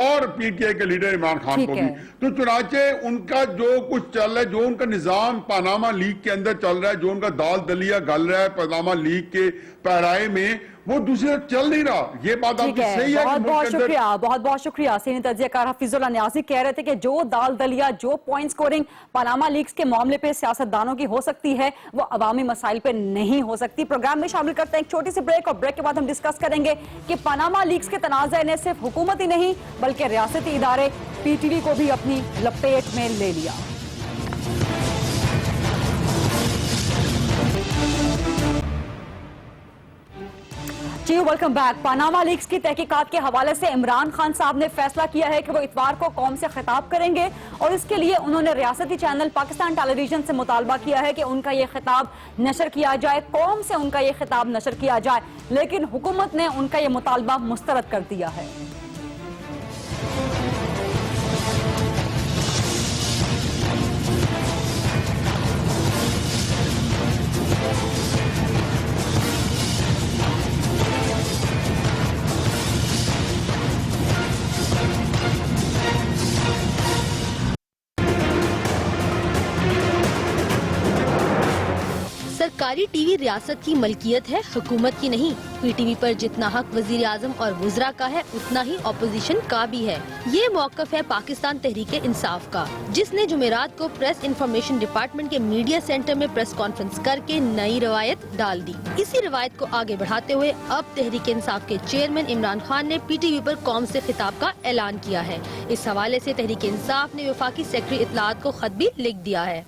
Speaker 10: اور پی ٹی آئی کے لیڈر عمران خان کو بھی. تو چنانچہ ان کا جو کچھ چل رہا ہے, جو ان کا نظام پاناما لیک کے اندر چل رہا ہے, جو ان کا دال دلیا گل رہا ہے پاناما لیک کے پیرائے میں, وہ دوسری طرف چل نہیں رہا. یہ بات آپ کی صحیح ہے.
Speaker 1: بہت شکریہ, بہت شکریہ. سینئر تجزیہ کار حفیظ اللہ نیازی کہہ رہے تھے کہ جو دال دلیا, جو پوائنٹ سکورنگ پاناما لیکس کے معاملے پہ سیاستدانوں کی ہو سکتی ہے وہ عوامی مسائل پہ نہیں ہو سکتی. پروگرام میں شامل کرتے ہیں ایک چھوٹی سی بریک, اور بریک کے بعد ہم ڈسکس کریں گے کہ پاناما لیکس کے تنازع نے صرف حکومت ہی نہیں بلکہ ریاستی ادارے پی ٹی وی کو بھی اپنی لپیٹ میں لے لیا. جی ویلکم بیک. پاناما لیکس کی تحقیقات کے حوالے سے عمران خان صاحب نے فیصلہ کیا ہے کہ وہ اتوار کو قوم سے خطاب کریں گے, اور اس کے لیے انہوں نے ریاستی چینل پاکستان ٹیلی ویژن سے مطالبہ کیا ہے کہ ان کا یہ خطاب نشر کیا جائے, قوم سے ان کا یہ خطاب نشر کیا جائے, لیکن حکومت نے ان کا یہ مطالبہ مسترد کر دیا ہے.
Speaker 11: سرکاری ٹی وی ریاست کی ملکیت ہے, حکومت کی نہیں. پی ٹی وی پر جتنا حق وزیر اعظم اور وزراء کا ہے اتنا ہی اپوزیشن کا بھی ہے. یہ موقف ہے پاکستان تحریک انصاف کا, جس نے جمعرات کو پریس انفارمیشن ڈپارٹمنٹ کے میڈیا سینٹر میں پریس کانفرنس کر کے نئی روایت ڈال دی. اسی روایت کو آگے بڑھاتے ہوئے اب تحریک انصاف کے چیئرمین عمران خان نے پی ٹی وی پر قوم سے خطاب کا اعلان کیا ہے. اس حوالے سے تحریک انصاف نے وفاقی سیکرٹری اطلاعات کو خط بھی لکھ دیا ہے.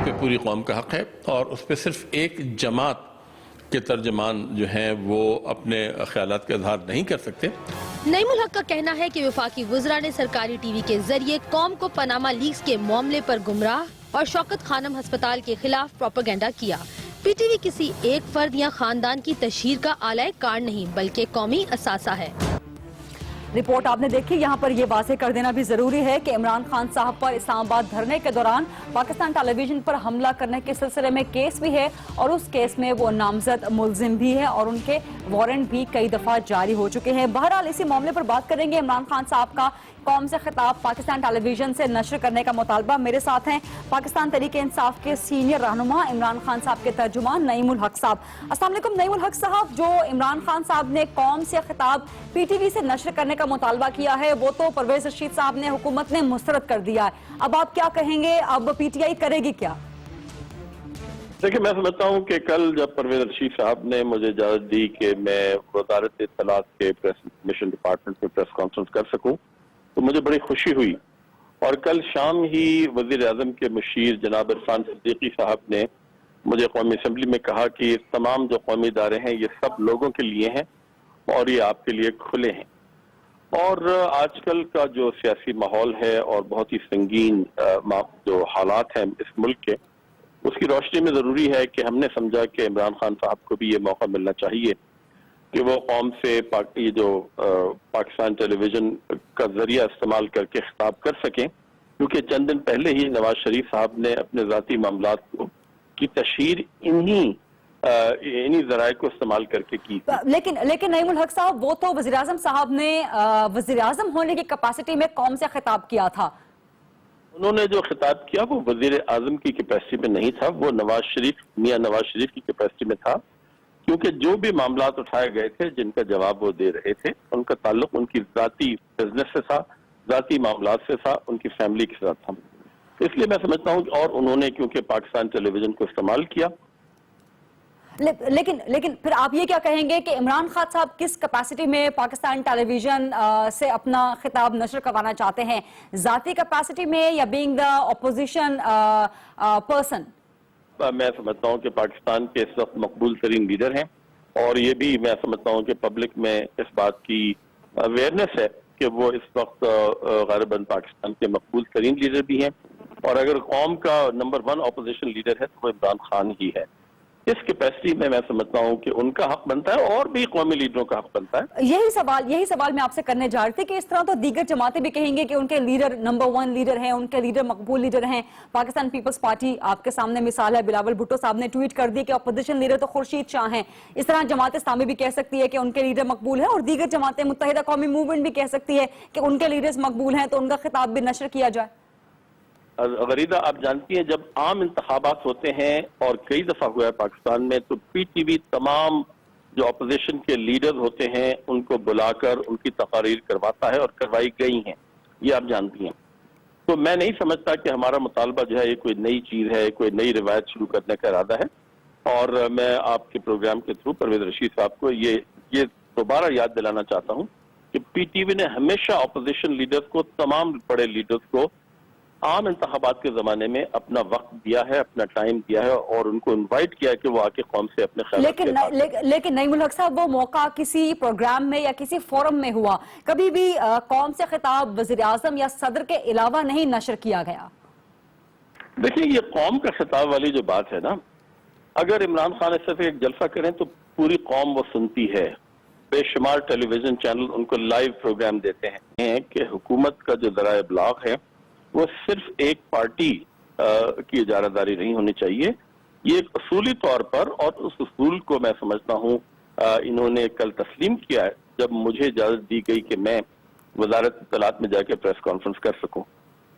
Speaker 12: پہ پوری قوم کا حق ہے, اور اس پہ صرف ایک جماعت کے ترجمان جو ہیں وہ اپنے خیالات کا اظہار نہیں کر سکتے.
Speaker 11: نعیم الحق کا کہنا ہے کہ وفاقی وزراء نے سرکاری ٹی وی کے ذریعے قوم کو پاناما لیکس کے معاملے پر گمراہ اور شوکت خانم ہسپتال کے خلاف پروپیگنڈا کیا. پی ٹی وی کسی ایک فرد یا خاندان کی تشہیر کا آلہ کار نہیں بلکہ قومی اثاثہ ہے.
Speaker 1: رپورٹ آپ نے دیکھی, یہاں پر یہ واضح کر دینا بھی ضروری ہے کہ عمران خان صاحب پر اسلام آباد دھرنے کے دوران پاکستان ٹیلی ویژن پر حملہ کرنے کے سلسلے میں کیس بھی ہے, اور اس کیس میں وہ نامزد ملزم بھی ہے, اور ان کے وارنٹ بھی کئی دفعہ جاری ہو چکے ہیں. بہرحال اسی معاملے پر بات کریں گے. عمران خان صاحب کا قوم سے خطاب پاکستان ٹیلی ویژن سے نشر کرنے کا مطالبہ. میرے ساتھ ہیں پاکستان تحریک انصاف کے سینئر رہنما عمران خان صاحب کے ترجمان نعیم الحق صاحب. السلام علیکم نعیم الحق صاحب. جو عمران خان صاحب نے قوم سے خطاب پی ٹی وی سے نشر کرنے کا مطالبہ کیا ہے وہ تو پرویز رشید صاحب نے, حکومت نے مسترد کر دیا ہے. اب آپ کیا کہیں گے, اب پی ٹی آئی کرے گی کیا؟
Speaker 12: دیکھیں, میں سمجھتا ہوں کہ کل جب پرویز رشید صاحب نے مجھے اجازت دی کہ میں وزارت اطلاعات کے پریس انفارمیشن ڈپارٹمنٹ میں پریس کانفرنس کر سکوں تو مجھے بڑی خوشی ہوئی. اور کل شام ہی وزیر اعظم کے مشیر جناب عرفان صدیقی صاحب نے مجھے قومی اسمبلی میں کہا کہ تمام جو قومی ادارے ہیں یہ سب لوگوں کے لیے ہیں اور یہ آپ کے لیے کھلے ہیں. اور آج کل کا جو سیاسی ماحول ہے اور بہت ہی سنگین جو حالات ہیں اس ملک کے, اس کی روشنی میں ضروری ہے کہ ہم نے سمجھا کہ عمران خان صاحب کو بھی یہ موقع ملنا چاہیے کہ وہ قوم سے جو پاکستان ٹیلی ویژن کا ذریعہ استعمال کر کے خطاب کر سکیں, کیونکہ چند دن پہلے ہی نواز شریف صاحب نے اپنے ذاتی معاملات کی تشہیر انہی ذرائع کو استعمال کر کے کی.
Speaker 1: لیکن نعیم الحق صاحب, وہ تو وزیر اعظم صاحب نے وزیر اعظم ہونے کی کیپیسٹی میں قوم سے خطاب کیا تھا,
Speaker 12: उन्होंने जो खिताब किया वो वजीर आजम की कैपेसिटी में नहीं था, वो मियां नवाज शरीफ की कैपेसिटी में था, क्योंकि जो भी मामला उठाए गए थे जिनका जवाब वो दे रहे थे उनका ताल्लुक उनकी जाती बिजनेस से था, जाती मामला से था, उनकी फैमिली के साथ था। इसलिए मैं समझता हूँ, और उन्होंने क्योंकि पाकिस्तान टेलीविजन को इस्तेमाल किया।
Speaker 1: लेकिन फिर आप ये क्या कहेंगे कि इमरान खान साहब किस कैपेसिटी में पाकिस्तान टेलीविजन से अपना खिताब नशर करवाना चाहते हैं, जाती कैपेसिटी में या बीइंग द ऑपोजिशन पर्सन?
Speaker 12: मैं समझता हूँ कि पाकिस्तान के इस वक्त मकबूल तरीन लीडर हैं, और ये भी मैं समझता हूँ कि पब्लिक में इस बात की अवेयरनेस है कि वो इस वक्त गालिबन पाकिस्तान के मकबूल तरीन लीडर भी हैं, और अगर कौम का नंबर 1 अपोजिशन लीडर है तो वो इमरान खान ही है। इस कैपेसिटी में मैं समझता हूँ कि उनका हक बनता है और भी कौमी लीडरों का हक बनता है।
Speaker 1: यही सवाल मैं आपसे करने जा रही थी कि इस तरह तो दीगर जमातें भी कहेंगे कि उनके लीडर नंबर 1 लीडर हैं, उनके लीडर मकबूल लीडर हैं। पाकिस्तान पीपल्स पार्टी आपके सामने मिसाल है, बिलावल भुट्टो साहब ने ट्वीट कर दी कि अपोजिशन लीडर तो खुर्शीद शाह हैं। इस तरह जमात इस्लामी भी कह सकती है कि उनके लीडर मकबूल है, और दीगर जमातें मुत्तहिदा कौमी मूवमेंट भी कह सकती है कि उनके लीडर्स मकबूल हैं, तो उनका खिताब भी नशर किया जाए।
Speaker 12: गरीदा, आप जानती हैं जब आम इंतखाबात होते हैं, और कई दफा हुआ है पाकिस्तान में, तो पीटीवी तमाम जो अपोजिशन के लीडर होते हैं उनको बुलाकर उनकी तकारीर करवाता है, और करवाई गई हैं, ये आप जानती हैं। तो मैं नहीं समझता कि हमारा मुतालबा जो है ये कोई नई चीज है, कोई नई रिवायत शुरू करने का इरादा है। और मैं आपके प्रोग्राम के थ्रू परवेज रशीद साहब को ये दोबारा याद दिलाना चाहता हूँ कि पीटीवी ने हमेशा अपोजिशन लीडर्स को, तमाम बड़े लीडर्स को आम इंतखाबात के जमाने में अपना वक्त दिया है, अपना टाइम दिया है, और उनको इनवाइट किया कि वो आके कौम से अपने ख्याल।
Speaker 1: लेकिन नईमुल हक साहब, वो मौका किसी प्रोग्राम में या किसी फोरम में हुआ, कभी भी कौम से खिताब वजीर आजम या सदर के अलावा नहीं नशर किया गया।
Speaker 12: देखिए, ये कौम का खिताब वाली जो बात है ना, अगर इमरान खान इस तरह एक जलसा करें तो पूरी कौम वो सुनती है। बेशुमार टेलीविजन चैनल उनको लाइव प्रोग्राम देते हैं कि हुकूमत का जो ज़राए इब्लाग है वो सिर्फ एक पार्टी की इजारादारी नहीं होनी चाहिए। ये एक उसूली तौर पर, और उस उसूल को मैं समझता हूँ इन्होंने कल तस्लीम किया है जब मुझे इजाजत दी गई कि मैं वजारत इत्तलात में जाके प्रेस कॉन्फ्रेंस कर सकूं।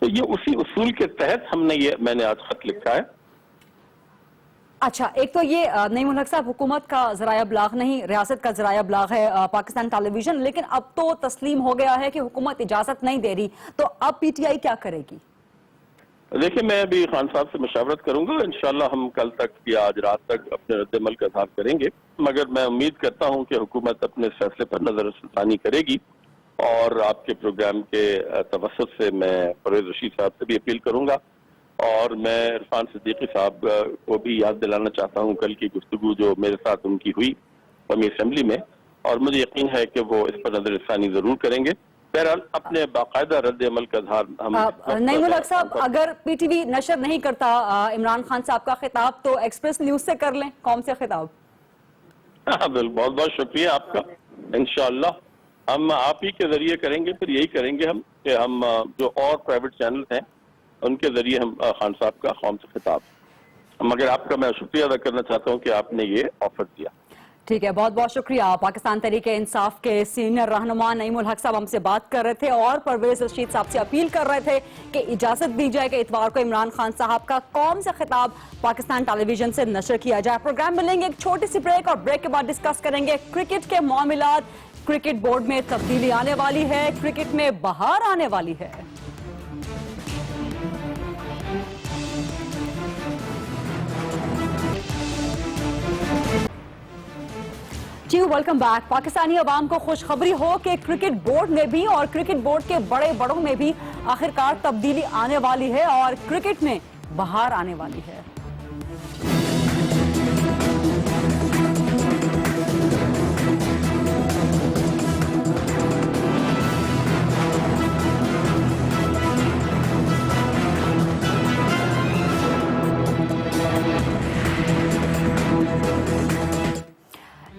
Speaker 12: तो ये उसी उसूल के तहत मैंने आज खत लिखा है।
Speaker 1: अच्छा, एक तो ये नईमुल हक साहब, हुकूमत का ज़राए इब्लाग नहीं, रियासत का ज़राए इब्लाग है पाकिस्तान टेलीविजन, लेकिन अब तो तस्लीम हो गया है कि हुकूमत इजाजत नहीं दे रही, तो अब पीटीआई क्या करेगी?
Speaker 12: देखिए, मैं अभी खान साहब से मशावरत करूंगा, इंशाल्लाह हम कल तक या आज रात तक अपने रद्द-ए-अमल का इज़हार करेंगे, मगर मैं उम्मीद करता हूं कि हुकूमत अपने फैसले पर नजरसानी करेगी। और आपके प्रोग्राम के तवस्सुत से मैं परवेज रशीद साहब से भी अपील करूंगा, और मैं इरफान सिद्दीकी साहब को भी याद दिलाना चाहता हूं कल की गुफ्तगू जो मेरे साथ उनकी हुई कौमी असेंबली में, और मुझे यकीन है कि वो इस पर नजरसानी जरूर करेंगे। बहरहाल अपने बाकायदा रद्द-ए-अमल का इज़हार हम।
Speaker 1: नईमुल हक साहब, अगर पीटीवी नशर नहीं करता इमरान खान साहब का खिताब, तो एक्सप्रेस न्यूज से कर लें, कौम से खिताब।
Speaker 12: हाँ, बहुत बहुत शुक्रिया आपका। इंशाअल्लाह हम आप ही के जरिए करेंगे, फिर यही करेंगे हम कि हम जो और प्राइवेट चैनल हैं उनके जरिए हम खान साहब का कौम से खिताब। मगर आपका मैं शुक्रिया अदा करना चाहता हूँ कि आपने ये ऑफर दिया।
Speaker 1: ठीक है, बहुत बहुत शुक्रिया। पाकिस्तान तहरीके इंसाफ के सीनियर रहनुमा नईमुल हक साहब हमसे बात कर रहे थे और परवेज रशीद साहब से अपील कर रहे थे कि इजाजत दी जाए कि इतवार को इमरान खान साहब का कौम से खिताब पाकिस्तान टेलीविजन से नशर किया जाए। प्रोग्राम में लेंगे एक छोटी सी ब्रेक, और ब्रेक के बाद डिस्कस करेंगे क्रिकेट के मामलात। क्रिकेट बोर्ड में तब्दीली आने वाली है, क्रिकेट में बहार आने वाली है। जी वेलकम बैक। पाकिस्तानी अवाम को खुशखबरी हो कि क्रिकेट बोर्ड में भी और क्रिकेट बोर्ड के बड़े बड़ों में भी आखिरकार तब्दीली आने वाली है और क्रिकेट में बहार आने वाली है।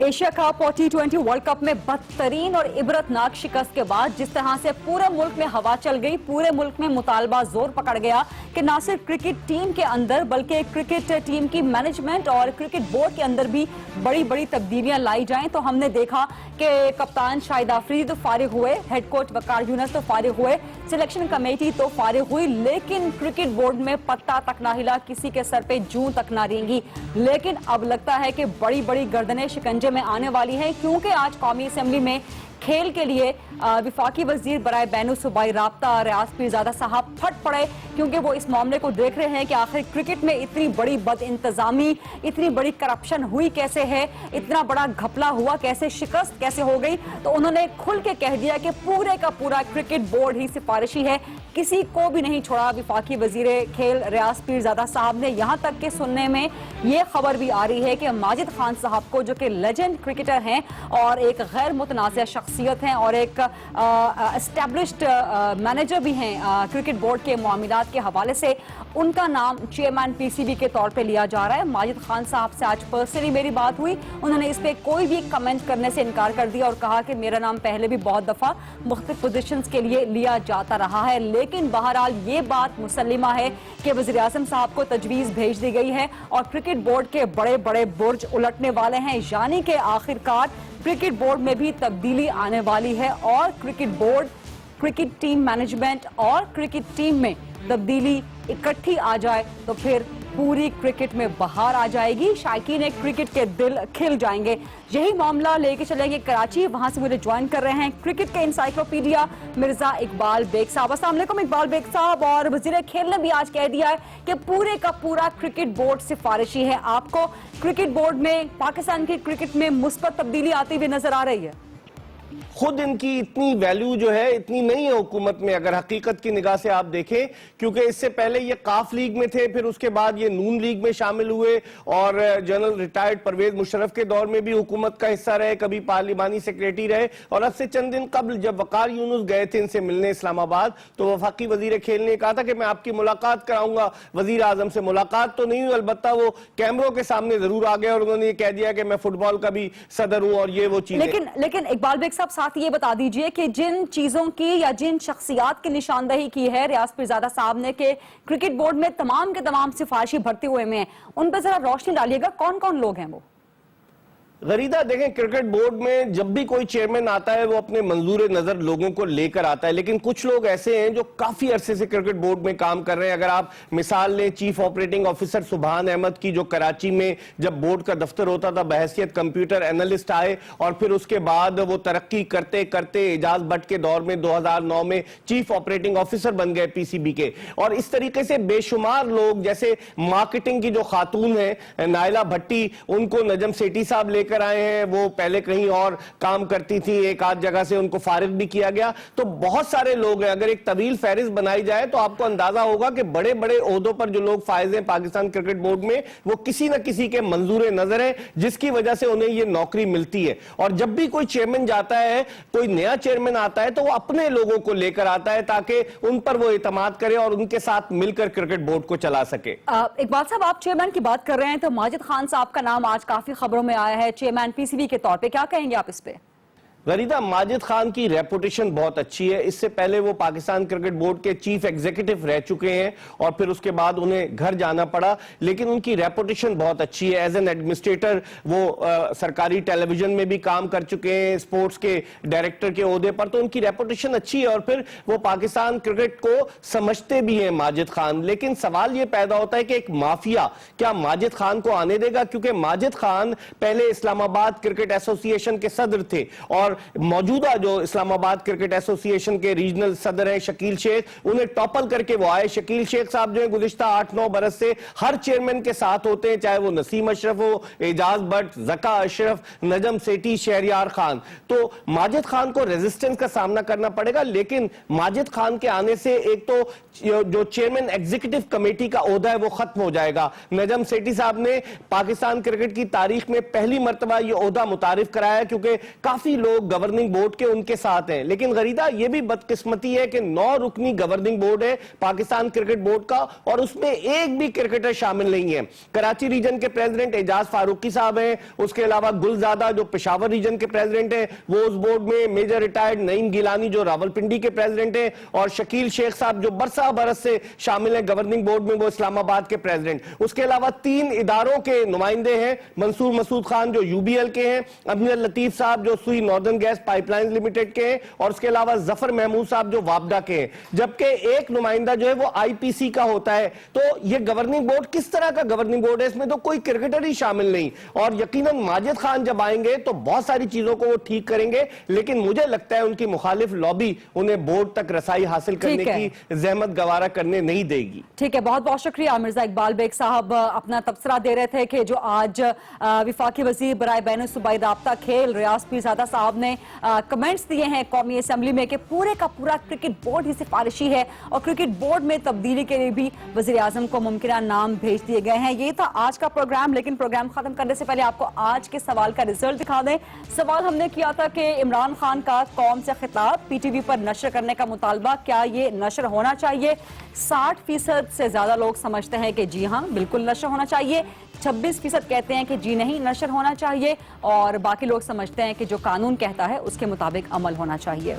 Speaker 1: एशिया कप और T20 वर्ल्ड कप में बदतरीन और इबरतनाक शिकस्त के बाद जिस तरह से पूरे मुल्क में हवा चल गई, पूरे मुल्क में मुतालबा जोर पकड़ गया कि ना सिर्फ क्रिकेट टीम के अंदर बल्कि क्रिकेट टीम की मैनेजमेंट और क्रिकेट बोर्ड के अंदर भी बड़ी बड़ी तब्दीलियां लाई जाएं, तो हमने देखा कि कप्तान शाहिद आफरीदी तो फारिग हुए, हेड कोच वकार यूनुस तो फारिग हुए, सिलेक्शन कमेटी तो फारिग हुई, लेकिन क्रिकेट बोर्ड में पत्ता तक ना हिला, किसी के सर पे जूं तक ना रेंगी। लेकिन अब लगता है कि बड़ी बड़ी गर्दनें शिकंजे में आने वाली हैं, क्योंकि आज कौमी असेंबली में खेल के लिए विफाकी वजीर बराए बैनुल सूबाई राब्ता रियाज पीरजादा साहब फट पड़े, क्योंकि वो इस मामले को देख रहे हैं कि आखिर क्रिकेट में इतनी बड़ी बदइंतजामी, इतनी बड़ी करप्शन हुई कैसे है, इतना बड़ा घपला हुआ कैसे, शिकस्त कैसे हो गई। तो उन्होंने खुल के कह दिया कि पूरे का पूरा क्रिकेट बोर्ड ही सिफारिशी है, किसी को भी नहीं छोड़ा। विफाकी वजीर खेल रियाज पीरजादा साहब ने यहाँ तक के सुनने में ये खबर भी आ रही है कि माजिद खान साहब को, जो कि लेजेंड क्रिकेटर हैं और एक गैर मुतनाज़ शख्सियत हैं और एक एस्टेब्लिश्ड मैनेजर भी हैं क्रिकेट बोर्ड के मामलात के हवाले से, उनका नाम चेयरमैन पीसीबी के तौर पे लिया जा रहा है। माजिद खान साहब से आज पर्सनली मेरी बात हुई, उन्होंने इस पे कोई भी कमेंट करने से इनकार कर दिया और कहा कि मेरा नाम पहले भी बहुत दफा मुख्तलिफ पोजीशंस के लिए लिया जाता रहा है, लेकिन बहरहाल ये बात मुसल्लिमा है कि वज़ीर आज़म साहब को तजवीज़ भेज दी गई है और क्रिकेट बोर्ड के बड़े बड़े बुर्ज उलटने वाले हैं, यानी कि आखिरकार क्रिकेट बोर्ड में भी तब्दीली आने वाली है और cricket board, cricket team management और क्रिकेट टीम में तब्दीली इकट्ठी आ जाए तो फिर पूरी क्रिकेट में बहार आ जाएगी, शायकीन क्रिकेट के दिल खिल जाएंगे। यही मामला लेके चलेंगे कराची, वहां से मुझे ज्वाइन कर रहे हैं क्रिकेट के इंसाइक्लोपीडिया मिर्जा इकबाल बेग साहब। अस्सलाम वालेकुम इकबाल बेग साहब। और वजीर खेल ने भी आज कह दिया है कि पूरे का पूरा क्रिकेट बोर्ड सिफारिशी है। आपको क्रिकेट बोर्ड में पाकिस्तान की क्रिकेट में मुस्बत तब्दीली आती हुई नजर आ रही है?
Speaker 13: खुद इनकी इतनी वैल्यू जो है इतनी नहीं है हुकूमत में, अगर हकीकत की निगाह से आप देखें, क्योंकि इससे पहले ये काफ लीग में थे, फिर उसके बाद ये नून लीग में शामिल हुए और जनरल रिटायर्ड परवेज मुशर्रफ के दौर में भी हुकूमत का हिस्सा रहे, कभी पार्लिमानी सेक्रेटरी रहे। और अब से चंद दिन कबल जब वकार यूनुस गए थे इनसे मिलने इस्लामाबाद, तो वफाकी वजीर खेल ने कहा था कि मैं आपकी मुलाकात कराऊंगा वजीर आजम से। मुलाकात तो नहीं हुई, अलबत्ता वो कैमरों के सामने जरूर आ गए और उन्होंने ये कह दिया कि मैं फुटबॉल का भी सदर हूं और ये वो चीज।
Speaker 1: लेकिन इकबाल बेग साहब साथ ये बता दीजिए कि जिन चीजों की या जिन शख्सियात की निशानदही की है रियाज पीरजादा साहब ने कि क्रिकेट बोर्ड में तमाम के तमाम सिफारिशी भर्ती हुए में, उन पर जरा रोशनी डालिएगा, कौन कौन लोग हैं वो?
Speaker 13: गरीदा देखें, क्रिकेट बोर्ड में जब भी कोई चेयरमैन आता है वो अपने मंजूर नजर लोगों को लेकर आता है, लेकिन कुछ लोग ऐसे हैं जो काफी अरसे से क्रिकेट बोर्ड में काम कर रहे हैं। अगर आप मिसाल लें चीफ ऑपरेटिंग ऑफिसर सुभान अहमद की, जो कराची में जब बोर्ड का दफ्तर होता था बहैसियत कंप्यूटर एनालिस्ट आए और फिर उसके बाद वो तरक्की करते करते एजाज भट्ट के दौर में 2009 में चीफ ऑपरेटिंग ऑफिसर बन गए पीसीबी के। और इस तरीके से बेशुमार लोग, जैसे मार्केटिंग की जो खातून है नाइला भट्टी, उनको नजम सेठी साहब लेकर आए हैं, वो पहले कहीं और काम करती थी, एक आध जगह से उनको फारिग भी किया गया। तो बहुत सारे लोग हैं, अगर एक तवील फहरिस्त बनाई जाए तो आपको अंदाजा होगा कि बड़े बड़े ओहदों पर जो लोग फायज हैं पाकिस्तान क्रिकेट बोर्ड में, वो किसी न किसी के मंजूर नजर है, जिसकी वजह से उन्हें ये नौकरी मिलती है। और जब भी कोई चेयरमैन जाता है, कोई नया चेयरमैन आता है, तो वो अपने लोगों को लेकर आता है ताकि उन पर वो एतमाद करे और उनके साथ मिलकर क्रिकेट बोर्ड को चला सके।
Speaker 1: इकबाल साहब, आप चेयरमैन की बात कर रहे हैं तो माजिद खान साहब का नाम आज काफी खबरों में आया है चेयरमैन पीसीबी के तौर पे, क्या कहेंगे आप इस पे?
Speaker 13: गरीदा, माजिद खान की रेपुटेशन बहुत अच्छी है। इससे पहले वो पाकिस्तान क्रिकेट बोर्ड के चीफ एग्जीक्यूटिव रह चुके हैं और फिर उसके बाद उन्हें घर जाना पड़ा, लेकिन उनकी रेपुटेशन बहुत अच्छी है। एज एन एडमिनिस्ट्रेटर वो सरकारी टेलीविजन में भी काम कर चुके हैं, स्पोर्ट्स के डायरेक्टर के ओहदे पर, तो उनकी रेपुटेशन अच्छी है और फिर वो पाकिस्तान क्रिकेट को समझते भी हैं माजिद खान। लेकिन सवाल ये पैदा होता है कि एक माफिया क्या माजिद खान को आने देगा? क्योंकि माजिद खान पहले इस्लामाबाद क्रिकेट एसोसिएशन के सदर थे और मौजूदा जो इस्लामाबाद क्रिकेट एसोसिएशन के रीजनल सदर हैं शकील शेख, उन्हें टॉपल करके वो आए। शकील शेख साहब जो है गुज़िश्ता 8-9 बरस से हर चेयरमैन के साथ होते हैं, चाहे वो नसीम अशरफ हो, एजाज भट्ट, जका अशरफ, नजम सेठी, शहरियार खान। तो माजिद खान को रेजिस्टेंस का सामना करना पड़ेगा, लेकिन माजिद खान के आने से एक तो جو چیئرمین ایگزیکٹو کمیٹی کا عہدہ ہے وہ ختم ہو جائے گا. نجم سیٹھی صاحب نے پاکستان کرکٹ کی تاریخ میں پہلی مرتبہ یہ عہدہ متعارف کرایا کیونکہ کافی لوگ گورننگ بورڈ کے ان کے ساتھ ہیں. لیکن غریدہ یہ بھی بدقسمتی ہے کہ 9 رکنی گورننگ بورڈ ہے پاکستان کرکٹ بورڈ کا اور اس میں ایک بھی کرکٹر شامل نہیں ہے. کراچی ریجن کے پریزیڈنٹ اعجاز فاروقی صاحب ہیں, اس کے علاوہ گلزادہ جو پشاور ریجن کے پریزیڈنٹ ہیں وہ اس بورڈ میں, میجر ریٹائرڈ نعیم گیلانی جو راولپنڈی کے پریزیڈنٹ ہیں, اور شکیل شیخ صاحب جو برسہ برس سے شامل ہیں گورننگ بورڈ میں, وہ اسلام آباد کے پریزیڈنٹ. اس کے علاوہ 3 اداروں کے نمائندے ہیں, منصور مسعود خان جو یو بی ایل کے ہیں, امیر لطیف صاحب جو سوئی ناردرن گیس پائپ لائنز لمیٹڈ کے ہیں, اور اس کے علاوہ ظفر محمود صاحب جو وابڈا کے ہیں, جبکہ ایک نمائندہ جو ہے وہ آئی پی سی کا ہوتا ہے. تو یہ گورننگ بورڈ کس طرح کا گورننگ بورڈ ہے؟ اس میں تو کوئی کرکٹر ہی شامل نہیں, اور یقیناً ماجد خان جب آئیں گے تو بہت ساری چیزوں کو وہ ٹھیک کریں گے, لیکن مجھے لگتا ہے ان کی مخالف لابی انہیں بورڈ تک رسائی حاصل کرنے کی زحمت گوارا کرنے نہیں دے گی.
Speaker 1: ٹھیک ہے, بہت بہت شکریہ. مرزا اقبال بیگ صاحب اپنا تبصرہ دے رہے تھے کہ جو آج وفاقی وزیر برائے بین الصوبائی رابطہ کھیل ریاض پیرزادہ صاحب نے کمنٹس دیے ہیں قومی اسمبلی میں کہ پورے کا پورا کرکٹ بورڈ ہی سفارشی ہے اور کرکٹ بورڈ میں تبدیلی کے لیے بھی وزیر اعظم کو ممکنہ نام بھیج دیے گئے ہیں. یہ تھا آج کا پروگرام, لیکن پروگرام ختم کرنے سے پہلے آپ کو آج کے سوال کا رزلٹ دکھا دیں. سوال ہم نے کیا تھا کہ عمران خان کا قوم سے خطاب پی ٹی وی پر نشر کرنے کا مطالبہ, کیا یہ نشر ہونا چاہیے؟ 60% سے زیادہ لوگ سمجھتے ہیں کہ جی ہاں بالکل نشر ہونا چاہیے, 26% کہتے ہیں کہ جی نہیں نشر ہونا چاہیے, اور باقی لوگ سمجھتے ہیں کہ جو قانون کہتا ہے اس کے مطابق عمل ہونا چاہیے.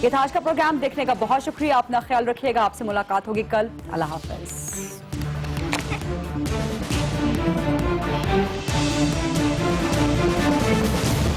Speaker 1: یہ تھا آج کا پروگرام, دیکھنے کا بہت شکریہ. اپنا خیال رکھیے گا, آپ سے ملاقات ہوگی کل. اللہ حافظ.